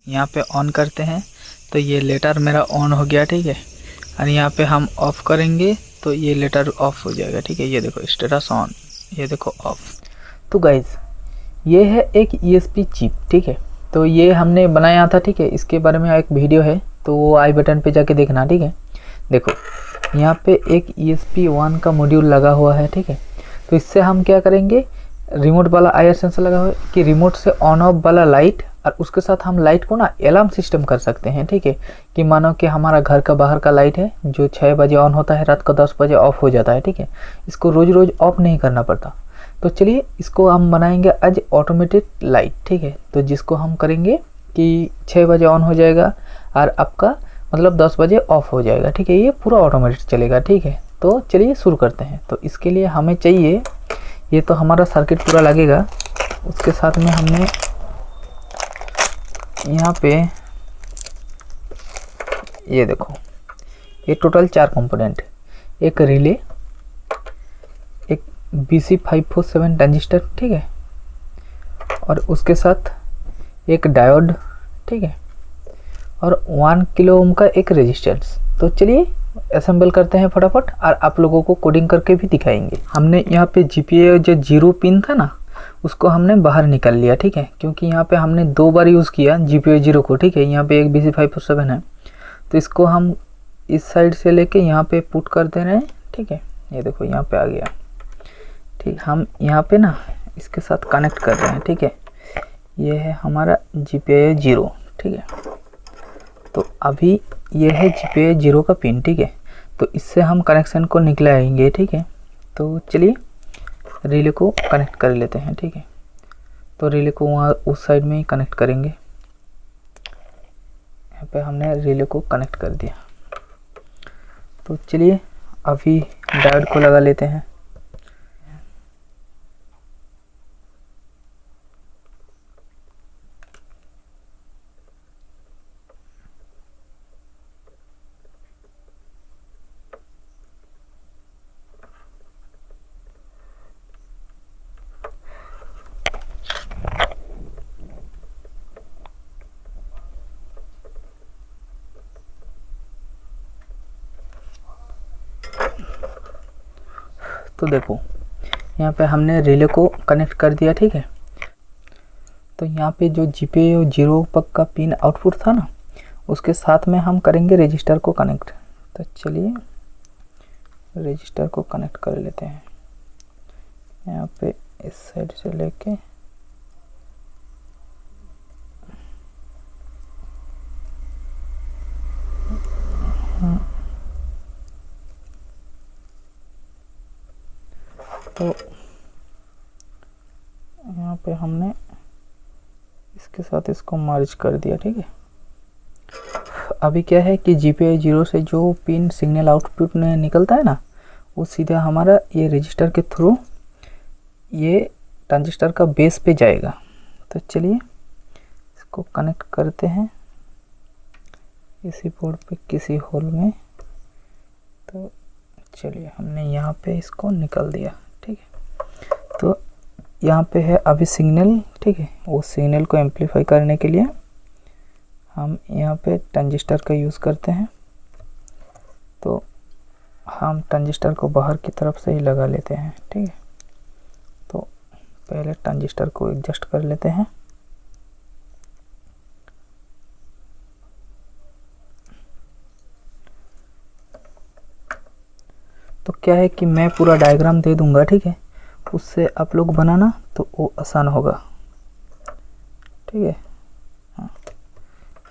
यहाँ पे ऑन करते हैं तो ये लेटर मेरा ऑन हो गया, ठीक है। और यहाँ पे हम ऑफ करेंगे तो ये लेटर ऑफ हो जाएगा, ठीक है। ये देखो स्टेटस ऑन, ये देखो ऑफ। तो गाइज ये है एक ESP चिप, ठीक है। तो ये हमने बनाया था, ठीक है। इसके बारे में एक वीडियो है तो वो आई बटन पे जाके देखना, ठीक है। देखो यहाँ पे एक ESP1 का मॉड्यूल लगा हुआ है, ठीक है। तो इससे हम क्या करेंगे, रिमोट वाला IR सेंसर लगा हुआ है कि रिमोट से ऑन ऑफ वाला लाइट, और उसके साथ हम लाइट को ना अलार्म सिस्टम कर सकते हैं, ठीक है। कि मानो कि हमारा घर का बाहर का लाइट है जो 6 बजे ऑन होता है, रात को 10 बजे ऑफ हो जाता है, ठीक है। इसको रोज़ रोज़ ऑफ नहीं करना पड़ता। तो चलिए इसको हम बनाएंगे एज ऑटोमेटेड लाइट, ठीक है। तो जिसको हम करेंगे कि 6 बजे ऑन हो जाएगा और आपका मतलब 10 बजे ऑफ हो जाएगा, ठीक है। ये पूरा ऑटोमेटेड चलेगा, ठीक है। तो चलिए शुरू करते हैं। तो इसके लिए हमें चाहिए, ये तो हमारा सर्किट पूरा लगेगा। उसके साथ में हमने यहाँ पे ये देखो, ये टोटल 4 कंपोनेंट, एक रिले, एक BC547 ट्रांजिस्टर, ठीक है। और उसके साथ एक डायोड, ठीक है। और 1 किलो ओम का एक रेजिस्टेंस। तो चलिए असेंबल करते हैं फटाफट, और आप लोगों को कोडिंग करके भी दिखाएंगे। हमने यहाँ पे GPIO जो 0 पिन था ना, उसको हमने बाहर निकाल लिया, ठीक है। क्योंकि यहाँ पे हमने 2 बार यूज़ किया GPIO 0 को, ठीक है। यहाँ पे एक BC547 है, तो इसको हम इस साइड से लेके यहाँ पे पुट कर दे रहे हैं, ठीक है। ये देखो यहाँ पे आ गया, ठीक। हम यहाँ पे ना इसके साथ कनेक्ट कर रहे हैं, ठीक है। ये है हमारा GPIO 0, ठीक है। तो अभी ये है GPIO 0 का पिन, ठीक है। तो इससे हम कनेक्शन को निकलाएंगे, ठीक है। तो चलिए रिले को कनेक्ट कर लेते हैं, ठीक है। तो रिले को वहाँ उस साइड में ही कनेक्ट करेंगे। यहाँ पे हमने रिले को कनेक्ट कर दिया। तो चलिए अभी डायोड को लगा लेते हैं। तो देखो यहाँ पे हमने रिले को कनेक्ट कर दिया, ठीक है। तो यहाँ पे जो GPIO 0 पक का पिन आउटपुट था ना, उसके साथ में हम करेंगे रजिस्टर को कनेक्ट। तो चलिए रजिस्टर को कनेक्ट कर लेते हैं। यहाँ पे इस साइड से लेके तो यहाँ पे हमने इसके साथ इसको मर्ज कर दिया, ठीक है। अभी क्या है कि GPIO 0 से जो पिन सिग्नल आउटपुट में निकलता है ना, वो सीधा हमारा ये रजिस्टर के थ्रू ये ट्रांजिस्टर का बेस पे जाएगा। तो चलिए इसको कनेक्ट करते हैं इसी बोर्ड पे किसी होल में। तो चलिए हमने यहाँ पे इसको निकल दिया, ठीक है। तो यहाँ पे है अभी सिग्नल, ठीक है। वो सिग्नल को एम्पलीफाई करने के लिए हम यहाँ पे ट्रांजिस्टर का यूज़ करते हैं। तो हम ट्रांजिस्टर को बाहर की तरफ से ही लगा लेते हैं, ठीक है। तो पहले ट्रांजिस्टर को एडजस्ट कर लेते हैं। तो क्या है कि मैं पूरा डायग्राम दे दूंगा, ठीक है। उससे आप लोग बनाना तो वो आसान होगा, ठीक है। हाँ,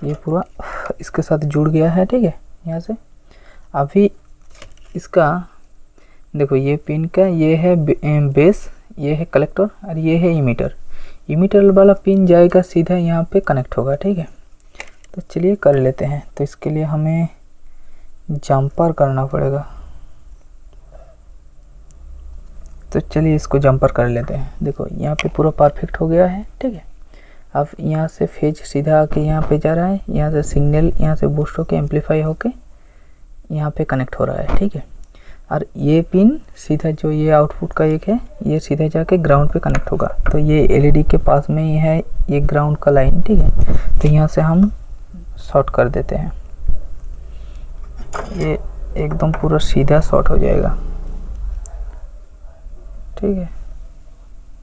ये पूरा इसके साथ जुड़ गया है, ठीक है। यहाँ से अभी इसका देखो, ये पिन का ये है बेस, ये है कलेक्टर और ये है इमीटर। इमीटर वाला पिन जाएगा सीधा यहाँ पे कनेक्ट होगा, ठीक है। तो चलिए कर लेते हैं। तो इसके लिए हमें जंपर करना पड़ेगा। तो चलिए इसको जंपर कर लेते हैं। देखो यहाँ पे पूरा परफेक्ट हो गया है, ठीक है। अब यहाँ से फेज सीधा आके यहाँ पे जा रहा है, यहाँ से सिग्नल यहाँ से बूस्ट होके एम्पलीफाई होके यहाँ पे कनेक्ट हो रहा है, ठीक है। और ये पिन सीधा जो ये आउटपुट का एक है ये सीधा जाके ग्राउंड पे कनेक्ट होगा। तो ये एलईडी के पास में ही है ये ग्राउंड का लाइन, ठीक है। तो यहाँ से हम शॉर्ट कर देते हैं, ये एकदम पूरा सीधा शॉर्ट हो जाएगा, ठीक है।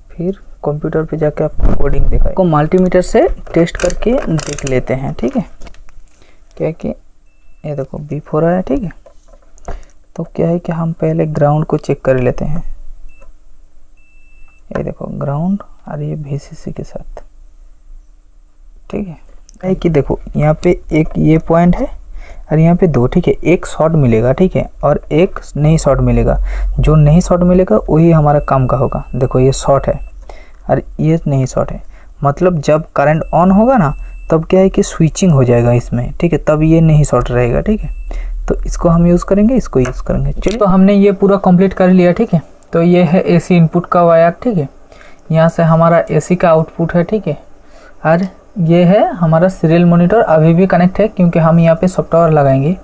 फिर कंप्यूटर पे जाके आपको कोडिंग दिखाएगा। को मल्टीमीटर से टेस्ट करके देख लेते हैं, ठीक है। क्या कि ये देखो बीप हो रहा है, ठीक है। तो क्या है कि हम पहले ग्राउंड को चेक कर लेते हैं। ये देखो ग्राउंड और ये VCC के साथ, ठीक है। कि देखो यहाँ पे एक ये पॉइंट है और यहाँ पे 2, ठीक है। एक शॉर्ट मिलेगा, ठीक है, और एक नहीं शॉर्ट मिलेगा। जो नहीं शॉर्ट मिलेगा वही हमारा काम का होगा। देखो ये शॉर्ट है और ये नहीं शॉर्ट है, मतलब जब करंट ऑन होगा ना तब क्या है कि स्विचिंग हो जाएगा इसमें, ठीक है, तब ये नहीं शॉर्ट रहेगा, ठीक है। तो इसको हम यूज़ करेंगे, इसको यूज़ करेंगे। चलिए, तो हमने ये पूरा कंप्लीट कर लिया, ठीक है। तो ये है AC इनपुट का वायर, ठीक है। यहाँ से हमारा AC का आउटपुट है, ठीक है। और ये है हमारा सीरियल मॉनिटर, अभी भी कनेक्ट है क्योंकि हम यहाँ पे सॉफ्टवेयर लगाएंगे।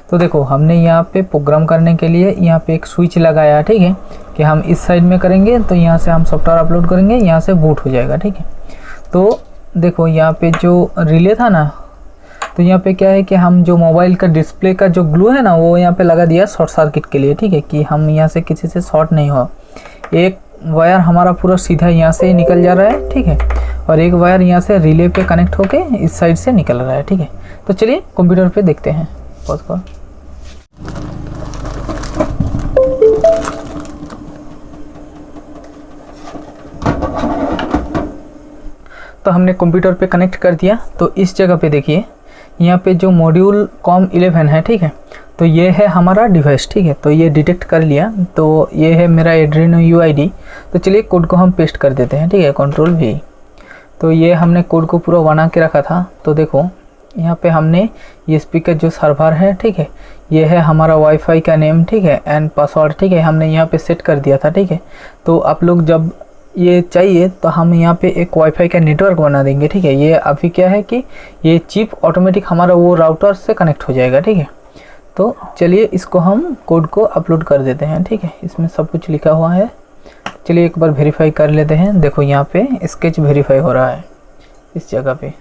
तो देखो हमने यहाँ पे प्रोग्राम करने के लिए यहाँ पे एक स्विच लगाया, ठीक है, कि हम इस साइड में करेंगे तो यहाँ से हम सॉफ्टवेयर अपलोड करेंगे, यहाँ से बूट हो जाएगा, ठीक है। तो देखो यहाँ पे जो रिले था ना, तो यहाँ पे क्या है कि हम जो मोबाइल का डिस्प्ले का जो ग्लू है ना वो यहाँ पे लगा दिया शॉर्ट सर्किट के लिए, ठीक है, कि हम यहाँ से किसी से शॉर्ट नहीं हो। एक वायर हमारा पूरा सीधा यहाँ से निकल जा रहा है, ठीक है, और एक वायर यहाँ से रिले पे कनेक्ट होके इस साइड से निकल रहा है, ठीक है। तो चलिए कंप्यूटर पे देखते हैं। पॉज करो। तो हमने कंप्यूटर पे कनेक्ट कर दिया। तो इस जगह पे देखिए यहाँ पे जो मॉड्यूल COM11 है, ठीक है। तो ये है हमारा डिवाइस, ठीक है। तो ये डिटेक्ट कर लिया, तो ये है मेरा Arduino UID। तो चलिए कोड को हम पेस्ट कर देते हैं, ठीक है, Ctrl+V। तो ये हमने कोड को पूरा बना के रखा था। तो देखो यहाँ पे हमने ये स्पीकर जो सर्वर है, ठीक है, ये है हमारा वाईफाई का नेम, ठीक है, एंड पासवर्ड, ठीक है, हमने यहाँ पे सेट कर दिया था, ठीक है। तो आप लोग जब ये चाहिए तो हम यहाँ पे एक वाईफाई का नेटवर्क बना देंगे, ठीक है। ये अभी क्या है कि ये चिप ऑटोमेटिक हमारा वो राउटर से कनेक्ट हो जाएगा, ठीक है। तो चलिए इसको हम कोड को अपलोड कर देते हैं, ठीक है। इसमें सब कुछ लिखा हुआ है। चलिए एक बार वेरीफाई कर लेते हैं। देखो यहाँ पे स्केच वेरीफाई हो रहा है इस जगह पे।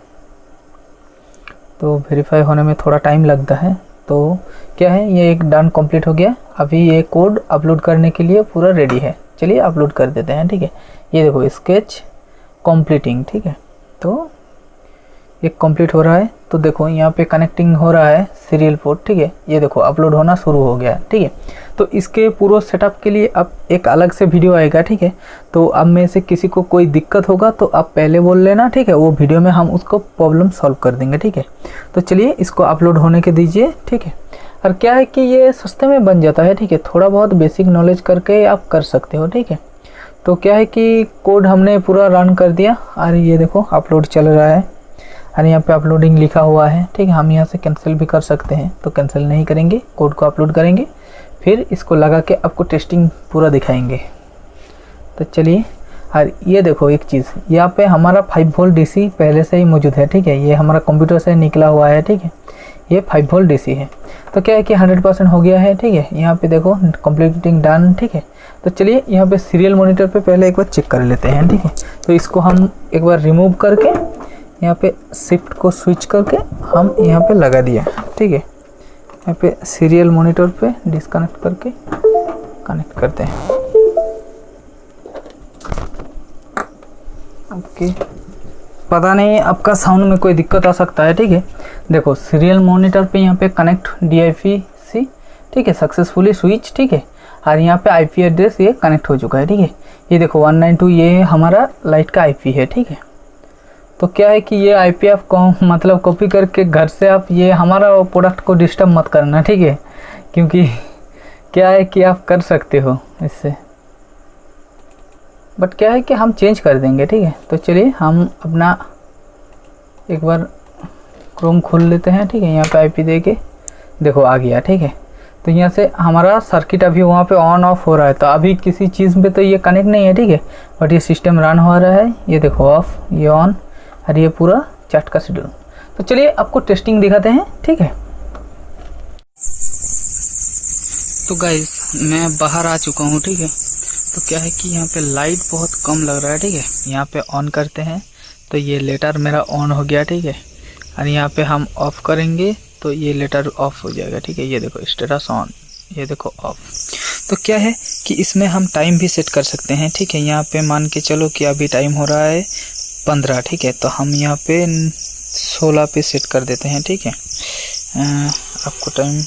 तो वेरीफाई होने में थोड़ा टाइम लगता है। तो क्या है, ये एक डन कंप्लीट हो गया। अभी ये कोड अपलोड करने के लिए पूरा रेडी है। चलिए अपलोड कर देते हैं, ठीक है। ये देखो स्केच कंप्लीटिंग, ठीक है। तो ये कंप्लीट हो रहा है। तो देखो यहाँ पे कनेक्टिंग हो रहा है सीरियल पोर्ट, ठीक है। ये देखो अपलोड होना शुरू हो गया है, ठीक है। तो इसके पूरे सेटअप के लिए अब एक अलग से वीडियो आएगा, ठीक है। तो अब में से किसी को कोई दिक्कत होगा तो आप पहले बोल लेना, ठीक है। वो वीडियो में हम उसको प्रॉब्लम सॉल्व कर देंगे, ठीक है। तो चलिए इसको अपलोड होने के दीजिए, ठीक है। और क्या है कि ये सस्ते में बन जाता है, ठीक है। थोड़ा बहुत बेसिक नॉलेज करके आप कर सकते हो, ठीक है। तो क्या है कि कोड हमने पूरा रन कर दिया और ये देखो अपलोड चल रहा है और यहाँ पे अपलोडिंग लिखा हुआ है, ठीक है। हम यहाँ से कैंसिल भी कर सकते हैं, तो कैंसिल नहीं करेंगे, कोड को अपलोड करेंगे, फिर इसको लगा के आपको टेस्टिंग पूरा दिखाएंगे। तो चलिए, और ये देखो एक चीज़, यहाँ पे हमारा 5 वोल्ट DC पहले से ही मौजूद है, ठीक है। ये हमारा कंप्यूटर से निकला हुआ है, ठीक है। ये 5 वोल्ट DC है। तो क्या है कि 100% हो गया है, ठीक है। यहाँ पे देखो कंप्लीटिंग डन, ठीक है। तो चलिए यहाँ पे सीरियल मॉनिटर पे पहले एक बार चेक कर लेते हैं, ठीक है। तो इसको हम एक बार रिमूव करके यहाँ पे शिफ्ट को स्विच करके हम यहाँ पे लगा दिया, ठीक है। यहाँ पे सीरियल मॉनिटर पे डिस्कनेक्ट करके कनेक्ट करते हैं। ओके, पता नहीं आपका साउंड में कोई दिक्कत आ सकता है, ठीक है। देखो सीरियल मॉनिटर पे यहाँ पे कनेक्ट DIPC, ठीक है, सक्सेसफुली स्विच, ठीक है। और यहाँ पे IP एड्रेस ये कनेक्ट हो चुका है, ठीक है। ये देखो 192 ये हमारा लाइट का IP है, ठीक है। तो क्या है कि ये IP आप मतलब कॉपी करके घर से आप ये हमारा प्रोडक्ट को डिस्टर्ब मत करना, ठीक है। क्योंकि क्या है कि आप कर सकते हो इससे, बट क्या है कि हम चेंज कर देंगे, ठीक है। तो चलिए हम अपना एक बार क्रोम खोल लेते हैं, ठीक है। यहाँ पे IP दे के देखो आ गया, ठीक है। तो यहाँ से हमारा सर्किट अभी वहाँ पे ऑन ऑफ हो रहा है। तो अभी किसी चीज़ पे तो ये कनेक्ट नहीं है, ठीक है, बट ये सिस्टम रन हो रहा है। ये देखो ऑफ, ये ऑन, और ये पूरा चार्ट का शेड्यूल। तो चलिए आपको टेस्टिंग दिखाते हैं, ठीक है। तो गाइस मैं बाहर आ चुका हूँ, ठीक है। तो क्या है कि यहाँ पे लाइट बहुत कम लग रहा है, ठीक है। यहाँ पे ऑन करते हैं तो ये लेटर मेरा ऑन हो गया, ठीक है। और यहाँ पे हम ऑफ करेंगे तो ये लेटर ऑफ हो जाएगा, ठीक है। ये देखो स्टेटस ऑन, ये देखो ऑफ। तो क्या है कि इसमें हम टाइम भी सेट कर सकते हैं, ठीक है। यहाँ पे मान के चलो कि अभी टाइम हो रहा है 15, ठीक है। तो हम यहाँ पे 16 पे सेट कर देते हैं, ठीक है। आपको टाइम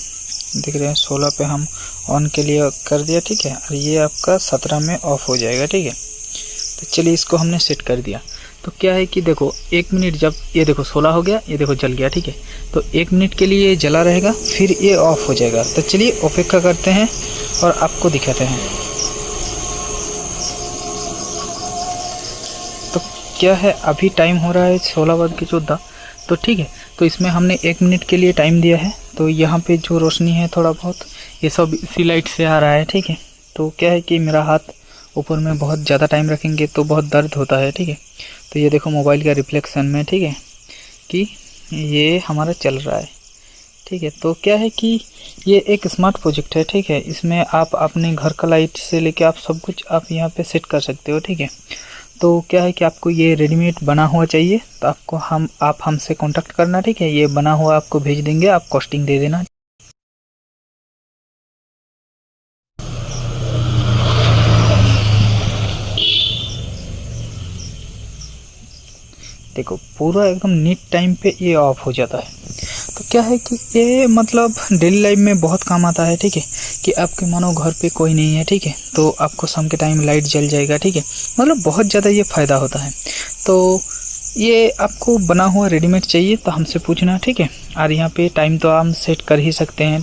दिख रहे हैं, 16 पे हम ऑन के लिए कर दिया, ठीक है। और ये आपका 17 में ऑफ हो जाएगा, ठीक है। तो चलिए इसको हमने सेट कर दिया। तो क्या है कि देखो 1 मिनट, जब ये देखो 16 हो गया, ये देखो जल गया, ठीक है। तो 1 मिनट के लिए ये जला रहेगा, फिर ये ऑफ हो जाएगा। तो चलिए अपेक्षा करते हैं और आपको दिखाते हैं। तो क्या है अभी टाइम हो रहा है 16:14, तो ठीक है। तो इसमें हमने 1 मिनट के लिए टाइम दिया है। तो यहाँ पे जो रोशनी है थोड़ा बहुत ये सब इसी लाइट से आ रहा है, ठीक है। तो क्या है कि मेरा हाथ ऊपर में बहुत ज़्यादा टाइम रखेंगे तो बहुत दर्द होता है, ठीक है। तो ये देखो मोबाइल का रिफ्लेक्शन में, ठीक है, कि ये हमारा चल रहा है, ठीक है। तो क्या है कि ये एक स्मार्ट प्रोजेक्ट है, ठीक है। इसमें आप अपने घर का लाइट से लेके आप सब कुछ आप यहाँ पे सेट कर सकते हो, ठीक है। तो क्या है कि आपको ये रेडीमेड बना हुआ चाहिए तो आप हमसे कांटेक्ट करना, ठीक है। ये बना हुआ आपको भेज देंगे, आप कॉस्टिंग दे देना। देखो पूरा एकदम नीट टाइम पे ये ऑफ हो जाता है। तो क्या है कि ये मतलब डेली लाइफ में बहुत काम आता है, ठीक है। कि आपके मानो घर पे कोई नहीं है, ठीक है, तो आपको शाम के टाइम लाइट जल जाएगा, ठीक है। मतलब बहुत ज़्यादा ये फ़ायदा होता है। तो ये आपको बना हुआ रेडीमेड चाहिए तो हमसे पूछना, ठीक है। और यहाँ पे टाइम तो हम सेट कर ही सकते हैं।